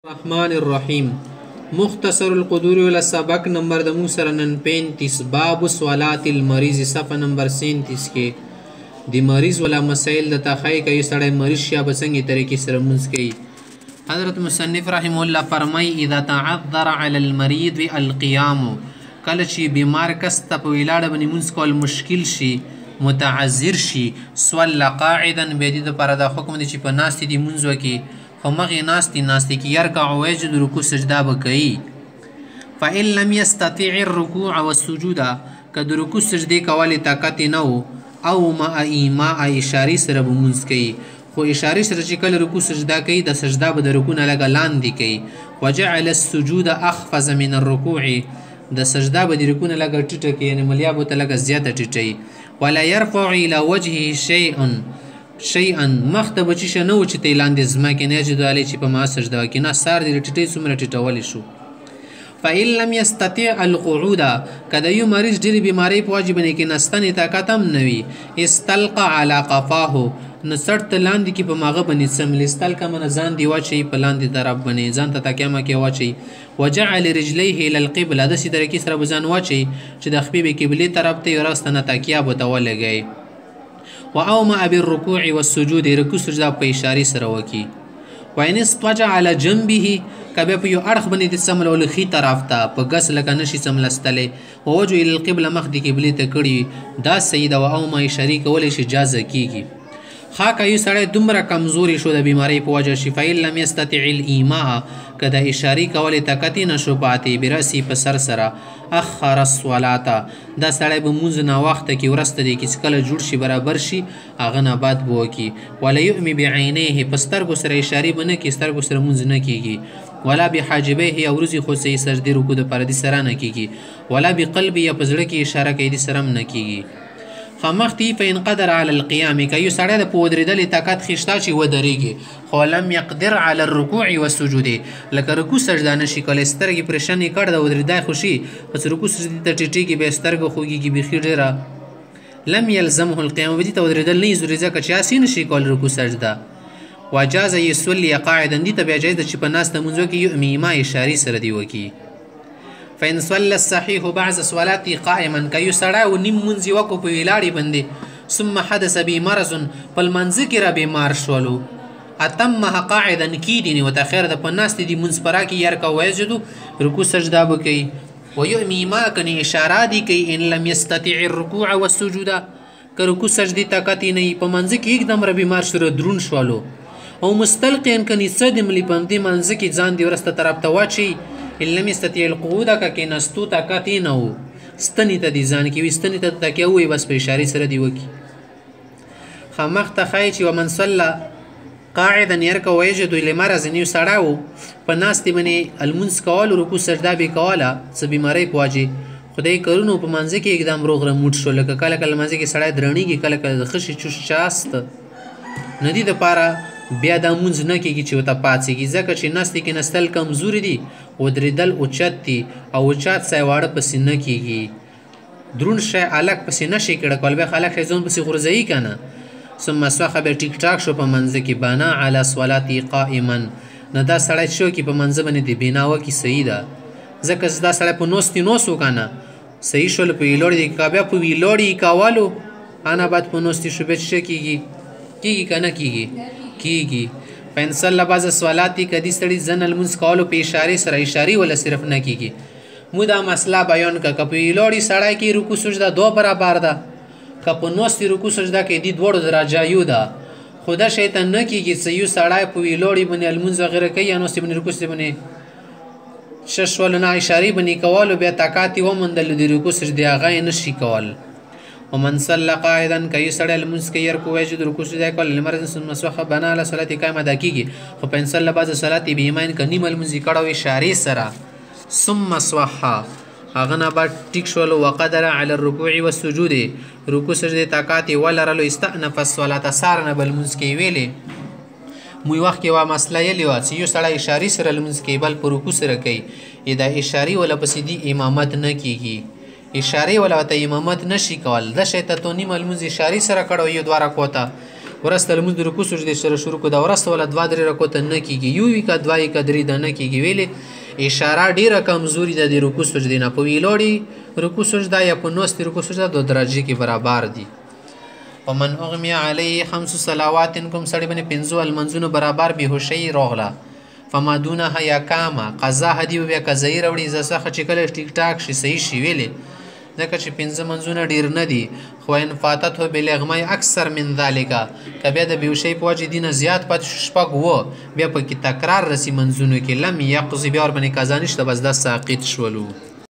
الرحمن الرحیم مختصر القدور ولا سبق نمبر د مو سره نن 35 باب صلات المریض صفحه نمبر 37 کې د مریض ولا مسائل د تخای کوي سړی مریض شیا بسنګي طریقې سره منځ کوي. حضرت مصنف رحم الله فرمای اذا تعذر على المريض القيام کله چې بیمار کس ته په ویلاړه باندې منځ کول مشکل شي متعذر شي صلى قاعدا به د پر د حکم دي چې په ناستې دی منځ وکي فمغي ناستي کی يركع ويجد ركوع سجده بكي فإن لم يستطيع الركوع والسجود كد ركوع سجده کولې طاقت نه او ما ایما اشاری سره بمونځ کوي خو اشاری سره چې کله رکوع سجده کوي د سجده به د رکوع نه لږ لاندې کوي وجعل السجود اخفض من الركوع د سجده به د رکوع نه لږ ټیټه کوي یعنی ملیا به ته لږ زیاته ټیټوي ولا يرفع الى وجهه شيئا مخته بچی شنو چې ته لاندې زمکه نه جوړ علي چې په ما سجده کې نه سار دې ټټې سمره ټټول شو. فإن لم يستطيع القعود کله یو مریض ډېری بیماری په واجب نه کې نستنې طاقت هم نوي استلقى على قفاه نسرت لاندې کې په ماغه باندې سمل استلقى من ځان دی واچي په لاندې طرف باندې ځان ته تکیه ما کې واچي وجعل رجليه الى القبلة د سي طریقې سره بزن واچي چې د خپې قبله طرف ته ورستنه تکیه بوتول لګي واومأ بالركوع والسجود ركوع سجده په اشاره سره وکي وان استوجع على جنبه کبه په یو اړخ باندې د سمل ولخي طرف ته په غس لکه نشي سملستلې ووجه الى القبله مخ د قبله ته کړي دا سیده واومأ اشاره کول شي اجازه کیږي خاکه یو سړی دومره کمزوري شو د بیماری په وجه شفای لم یستطيع الایماء کدا اشاره کول طاقت نشو پاتې براسي په سر سره اخر الصلاه دا سړی به مونږ نه وخت کې ورسته دي چې کله جوړ شي برابر شي اغه نه بعد بو کی ولا یؤمی بعینیه پسترګو سره اشاره بنه کې سترګو سره مونږ نه کیږي ولا بحاجبه او رزي خو سي سجدي رکوع د پردي سره نه کیږي ولا بقلبي یا پزړه کې اشاره کوي د سره نه کیږي فمختي فإن قدر على القيام كي سړی د پودریدل طاقت خشتا چې ودرېږي خو لم يقدر على الركوع والسجود لکه رکوع سجده نشي کولای سترګې پرېشانې کړ د ودرېدای خوشي پس رکوع سجدې ته ټیټېږي به سترګې خوږېږي بیخي ډېره لم يلزمه القيام ودې ته ودرېدل نه ضروري ځکه چې هسې نشي کول رکوع سجده وجاز يصلي قاعدا دې ته بیا جایز ده چې په ناسته لمونځ وکړي یؤمي ما اشارې سره دې وکړي فإن صلى الصحيح بعد صلاته قائما كي سړی و نیم منځ وکړو په ویلاړې باندې ثم حدث به مرض په لمانځه کې را بیمار شولو اتمها قاعدا کیدني وتاخر د په ناستې دې منځ پرا کې يرکع ويسجد رکوع سجده به کوي ويؤمي ما کني اشاره دي کوي ان لم يستطيع الركوع والسجود که رکوع سجدې طاقت نه په منځ کې एकदम را بیمار شو درون شولو او مستلقيا کني صدم لپندې منځ کې ځان دی ورسته طرف ته واچي ان لم يستطيع القعود که نستو طاقت نه وو ستنې ته دي ځان کې وستنې ته تکیه وي بس په اشاره سره دی وکي خامخ تخای چې ومن صلى قاعدا يركع ويجد لمرض نيو سړاو په ناستې باندې المنس کول رکوع سجده به کوله څه بیماری پواجي خدای کارونو په منځ کې एकदम روغ رموټ شو لکه کله کله منځ کې سړی درنیږي کله کله د خشي چوش چاست ندی د پاره بیا د مونږ نه کېږي چې وته پاتېږي ځکه چې نستې کې نستل کمزوري دي ودرېدل اوچت دي او اوچت ځای واړه پسې نه کېږي درون شی الګ پسې نه شي کړه کول بیا خلک ځون پسې غورځوي که نه ثم صخه به ټیک ټاک شو په منځ کې بنا علی صلاتي قائما نه دا سړی شو کې په منځ باندې د بنا وکي صحیح ده ځکه دا سړی په نوستي نوسو که نه صحیح شول په ویلوړي دی که بیا په ویلوړي کولو انا بعد په نوستي شو بیا څه کېږي که نه کیږي فإن صلى بعض الصلات کدي ستړي ځن المنځ کولو په اشاره سره اشاره ولا صرف نه کیږي مو دا مسله بیان کا کپی لوړی سړی کې رکوع سجده دو برابر ده کپ نوستي رکوع سجده کې دي دوړو درجه یو ده خدا شیطان نه کیږي چې یو سړی په ویلوړی باندې المنځ غیره کوي یا نوستي باندې رکوع سجده باندې ششول نه اشاره باندې کولو بیا طاقت و مندل د رکوع سجده هغه نشي کول ومن صلى قاعدا كي سړی لمونځ کوي يركع ويسجد رکوع سجده کوي لمرض ثم صح بنا على صلاه قائمه دا کیږي خو په صلی بعض صلات به ایمان کني ملمونځ کړه اشاره سره ثم صح هغه نه بعد ټیک شول وقدر على الركوع والسجود رکوع سجده طاقت ولرلو استأنف الصلاه سارنه بلمونځ کوي ویلې مو وخت کې وا مسله یلی و چې یو سړی اشاره سره لمونځ کوي بل پر رکوع سره کوي دا اشاره ولا پسې دی امامت نه کیږي اشاره ولا ته امامت نشي کول د شیطانی ملموز اشاره سره کړو یو دواره کوته ورسته لمونځ د رکوع سجدې سره شروع کړو دا ورسته ولا 2-3 رکعو ته نه کېږي یو وي که 2 وي که 3 ده نه کېږي ویلې اشاره ډېره کمزوري ده د رکوع سجدې نه په ویلوړې رکوع سجده یا په نوستې رکوع سجده 2 درجې کې برابر دي ومن اغمی علیه 5 صلوات کوم سړی باندې 5 لمونځونه برابر بېهوشۍ راغله فما دونها یا کامه قضا هدي بیا قضایي راوړي زه څخه چې کله ټیک ټاک شي صحیح شي ویلې ځکه چې 5 منځونه ډېر نه دي خو ان فاتته بالاغمای اکثر من ذلک که بیا د بېهوشۍ په وجې دینه زیات پاتې شو 6 بیا پکې تکرار رسي منځونو کې لم یقضي بیا ورباندې قضا نشته بس دا ساقط شولو